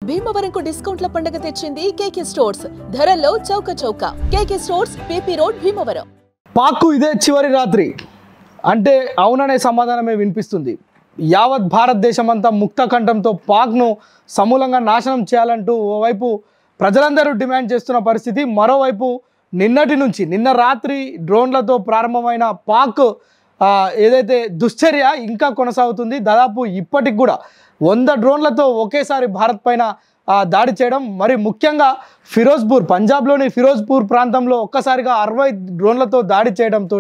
భీమవరంకు డిస్కౌంట్ల పండుగ తెచ్చింది కేకే స్టోర్స్. ధరల్లో చౌక చౌక. KK stores, PP road, Bhimavaram. పాక్కు ఇదే చివరి రాత్రి అంటే అవుననే సమాధానమే వినిపిస్తుంది. యావత్ భారతదేశం అంతా ముక్త కంఠంతో పాక్ను సమూలంగా నాశనం చేయాలంటూ ఓవైపు ప్రజలందరూ డిమాండ్ చేస్తున్న పరిస్థితి, మరోవైపు నిన్న రాత్రి డ్రోన్లతో ప్రారంభమైన పాక్ ఏదైతే దుశ్చర్య ఇంకా కొనసాగుతుంది. దాదాపు ఇప్పటికి కూడా 100 డ్రోన్లతో ఒకేసారి భారత్ పైన దాడి చేయడం, మరి ముఖ్యంగా ఫిరోజ్పూర్, పంజాబ్లోని ఫిరోజ్పూర్ ప్రాంతంలో ఒక్కసారిగా 60 డ్రోన్లతో దాడి చేయడంతో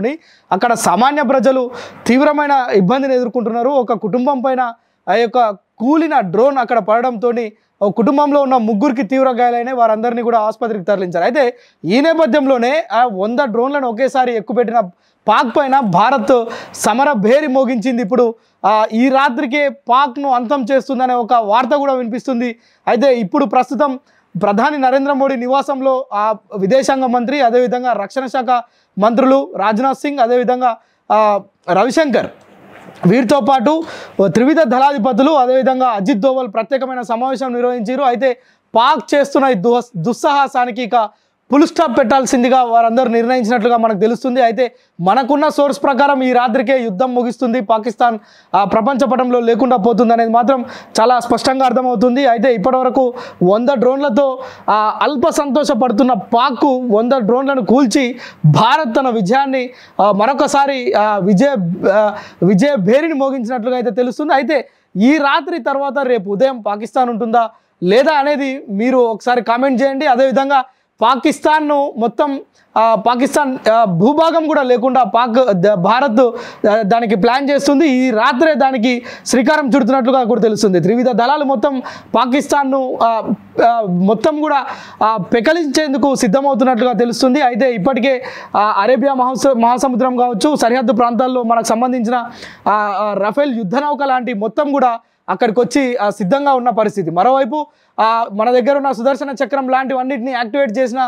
అక్కడ సామాన్య ప్రజలు తీవ్రమైన ఇబ్బందిని ఎదుర్కొంటున్నారు. ఒక కుటుంబం పైన ఆ యొక్క కూలిన డ్రోన్ అక్కడ పడడంతో ఒక కుటుంబంలో ఉన్న 3గురికి తీవ్ర గాయాలైన వారందరినీ కూడా ఆసుపత్రికి తరలించారు. అయితే ఈ నేపథ్యంలోనే ఆ 100 డ్రోన్లను ఒకేసారి ఎక్కుపెట్టిన పాక్ పైన భారత్ సమర భేరి మోగించింది. ఇప్పుడు ఈ రాత్రికే పాక్ను అంతం చేస్తుందనే ఒక వార్త కూడా వినిపిస్తుంది. అయితే ఇప్పుడు ప్రస్తుతం ప్రధాని నరేంద్ర మోడీ నివాసంలో విదేశాంగ మంత్రి, అదేవిధంగా రక్షణ శాఖ మంత్రులు రాజ్నాథ్ సింగ్, అదేవిధంగా రవిశంకర్, వీరితో పాటు త్రివిధ దళాధిపతులు, అదేవిధంగా అజిత్ దోవల్ ప్రత్యేకమైన సమావేశం నిర్వహించారు. అయితే పాక్ చేస్తున్న ఈ దుస్సాహసానికి ఇక ఫుల్ స్టాప్ పెట్టాల్సిందిగా వారందరూ నిర్ణయించినట్లుగా మనకు తెలుస్తుంది. అయితే మనకున్న సోర్స్ ప్రకారం ఈ రాత్రికే యుద్ధం ముగిస్తుంది, పాకిస్తాన్ ప్రపంచ పటంలో లేకుండా పోతుంది అనేది మాత్రం చాలా స్పష్టంగా అర్థమవుతుంది. అయితే ఇప్పటివరకు 100 డ్రోన్లతో అల్ప సంతోషపడుతున్న పాక్ 100 డ్రోన్లను కూల్చి భారత్ తన విజయాన్ని మరొకసారి విజయ భేరిని మోగించినట్లుగా అయితే తెలుస్తుంది. అయితే ఈ రాత్రి తర్వాత రేపు ఉదయం పాకిస్తాన్ ఉంటుందా లేదా అనేది మీరు ఒకసారి కామెంట్ చేయండి. అదేవిధంగా పాకిస్తాన్ను మొత్తం పాకిస్తాన్ భూభాగం కూడా లేకుండా భారత్ దానికి ప్లాన్ చేస్తుంది. ఈ రాత్రే దానికి శ్రీకారం చుడుతున్నట్లుగా కూడా తెలుస్తుంది. త్రివిధ దళాలు మొత్తం పాకిస్తాన్ను మొత్తం కూడా పెకలించేందుకు సిద్ధమవుతున్నట్లుగా తెలుస్తుంది. అయితే ఇప్పటికే అరేబియా మహాసముద్రం కావచ్చు, సరిహద్దు ప్రాంతాల్లో మనకు సంబంధించిన రఫేల్ యుద్ధ నౌక లాంటి మొత్తం కూడా అక్కడికి వచ్చి సిద్ధంగా ఉన్న పరిస్థితి. మరోవైపు మన దగ్గర ఉన్న సుదర్శన చక్రం లాంటివన్నిటిని యాక్టివేట్ చేసిన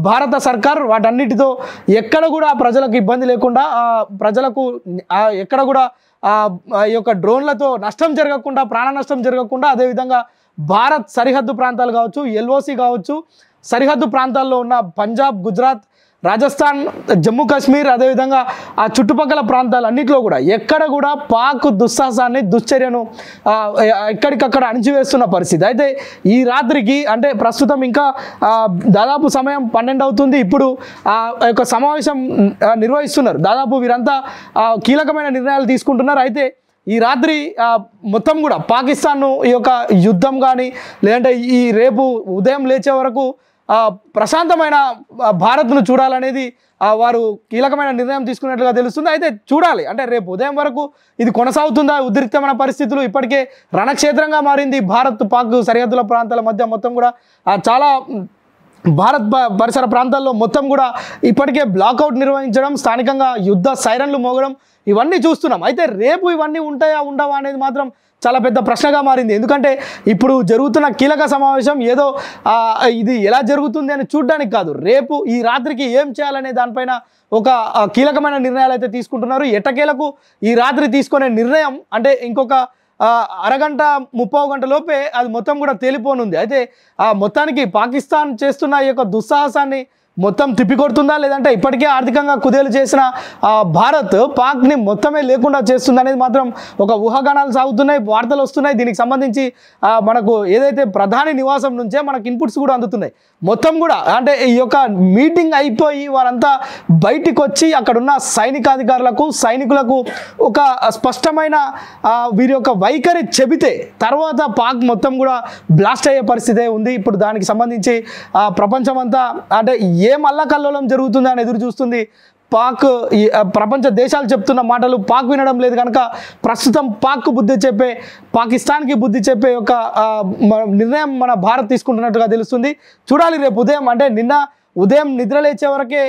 భారత సర్కార్ వాటన్నిటితో ఎక్కడ కూడా ప్రజలకు ఇబ్బంది లేకుండా, ప్రజలకు ఎక్కడ కూడా ఈ యొక్క డ్రోన్లతో నష్టం జరగకుండా, ప్రాణ నష్టం జరగకుండా, అదేవిధంగా భారత్ సరిహద్దు ప్రాంతాలు కావచ్చు, ఎల్ఓసి కావచ్చు, సరిహద్దు ప్రాంతాల్లో ఉన్న పంజాబ్, గుజరాత్, రాజస్థాన్, జమ్మూ కాశ్మీర్, అదేవిధంగా ఆ చుట్టుపక్కల ప్రాంతాలన్నింటిలో కూడా ఎక్కడ కూడా పాక్ దుస్సాహసాన్ని, దుశ్చర్యను ఎక్కడికక్కడ అణిచివేస్తున్న పరిస్థితి. అయితే ఈ రాత్రికి అంటే ప్రస్తుతం ఇంకా దాదాపు సమయం 12 అవుతుంది. ఇప్పుడు ఆ యొక్క సమావేశం నిర్వహిస్తున్నారు. దాదాపు వీరంతా కీలకమైన నిర్ణయాలు తీసుకుంటున్నారు. అయితే ఈ రాత్రి మొత్తం కూడా పాకిస్తాన్ను ఈ యొక్క యుద్ధం కానీ లేదంటే ఈ రేపు ఉదయం లేచే వరకు ప్రశాంతమైన భారత్ను చూడాలనేది వారు కీలకమైన నిర్ణయం తీసుకున్నట్లుగా తెలుస్తుంది. అయితే చూడాలి, అంటే రేపు ఉదయం వరకు ఇది కొనసాగుతుందా? ఉద్రిక్తమైన పరిస్థితులు ఇప్పటికే రణక్షేత్రంగా మారింది. భారత్ పాక్ సరిహద్దుల ప్రాంతాల మధ్య మొత్తం కూడా చాలా భారత్ పరిసర ప్రాంతాల్లో మొత్తం కూడా ఇప్పటికే బ్లాక్అవుట్ నిర్వహించడం, స్థానికంగా యుద్ధ సైరన్లు మోగడం ఇవన్నీ చూస్తున్నాం. అయితే రేపు ఇవన్నీ ఉంటాయా ఉండవా అనేది మాత్రం చాలా పెద్ద ప్రశ్నగా మారింది. ఎందుకంటే ఇప్పుడు జరుగుతున్న కీలక సమావేశం ఏదో ఇది ఎలా జరుగుతుంది అని చూడడానికి కాదు, రేపు ఈ రాత్రికి ఏం చేయాలనే దానిపైన ఒక కీలకమైన నిర్ణయాలు అయితే తీసుకుంటున్నారు. ఎట్టకేలకు ఈ రాత్రి తీసుకునే నిర్ణయం అంటే ఇంకొక అరగంట 30 గంట లోపే అది మొత్తం కూడా తేలిపోనుంది. అయితే మొత్తానికి పాకిస్తాన్ చేస్తున్న ఈ యొక్క దుస్సాహసాన్ని మొత్తం తిప్పికొడుతుందా, లేదంటే ఇప్పటికే ఆర్థికంగా కుదేలు చేసిన భారత్ పాక్ని మొత్తమే లేకుండా చేస్తుంది అనేది మాత్రం ఒక ఊహాగానాలు సాగుతున్నాయి, వార్తలు వస్తున్నాయి. దీనికి సంబంధించి మనకు ఏదైతే ప్రధాని నివాసం నుంచే మనకు ఇన్పుట్స్ కూడా అందుతున్నాయి. మొత్తం కూడా అంటే ఈ యొక్క మీటింగ్ అయిపోయి వారంతా బయటికి వచ్చి అక్కడున్న సైనికాధికారులకు, సైనికులకు ఒక స్పష్టమైన వీరి యొక్క వైఖరి చెబితే తర్వాత పాక్ మొత్తం కూడా బ్లాస్ట్ అయ్యే పరిస్థితే ఉంది. ఇప్పుడు దానికి సంబంధించి ప్రపంచం అంతా అంటే ఏం అల్లకల్లోలం జరుగుతుంది అని ఎదురు చూస్తుంది. పాక్ ప్రపంచ దేశాలు చెప్తున్న మాటలు పాక్ వినడం లేదు కనుక ప్రస్తుతం పాక్కు బుద్ధి చెప్పే, పాకిస్తాన్కి బుద్ధి చెప్పే ఒక నిర్ణయం మన భారత్ తీసుకుంటున్నట్టుగా తెలుస్తుంది. చూడాలి రేపు ఉదయం, అంటే నిన్న ఉదయం నిద్ర లేచే వరకే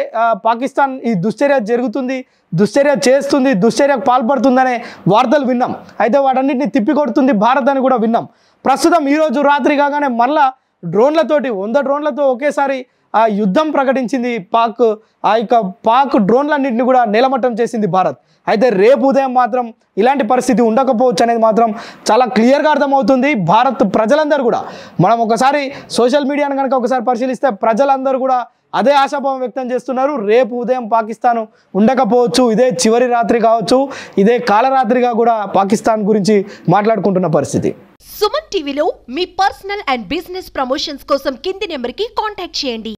పాకిస్తాన్ ఈ దుశ్చర్య జరుగుతుంది, దుశ్చర్య చేస్తుంది, దుశ్చర్యకు పాల్పడుతుందనే వార్తలు విన్నాం. అయితే వాటన్నిటిని తిప్పికొడుతుంది భారత్ అని కూడా విన్నాం. ప్రస్తుతం ఈరోజు రాత్రి కాగానే మళ్ళా డ్రోన్లతోటి 100 డ్రోన్లతో ఒకేసారి ఆ యుద్ధం ప్రకటించింది పాక్. ఆ యొక్క పాక్ డ్రోన్లన్నింటినీ కూడా నేలమట్టం చేసింది భారత్. అయితే రేపు ఉదయం మాత్రం ఇలాంటి పరిస్థితి ఉండకపోవచ్చు అనేది మాత్రం చాలా క్లియర్గా అర్థమవుతుంది. భారత్ ప్రజలందరూ కూడా మనం ఒకసారి సోషల్ మీడియాను కనుక ఒకసారి పరిశీలిస్తే ప్రజలందరూ కూడా అదే ఆశాభావం వ్యక్తం చేస్తున్నారు. రేపు ఉదయం పాకిస్తాన్ ఉండకపోవచ్చు, ఇదే చివరి రాత్రి కావచ్చు, ఇదే కాలరాత్రిగా కూడా పాకిస్తాన్ గురించి మాట్లాడుకుంటున్న పరిస్థితి. సుమన్ టీవీలో మీ పర్సనల్ అండ్ బిజినెస్ ప్రమోషన్స్ కోసం కింది నెంబర్కి కాంటాక్ట్ చేయండి.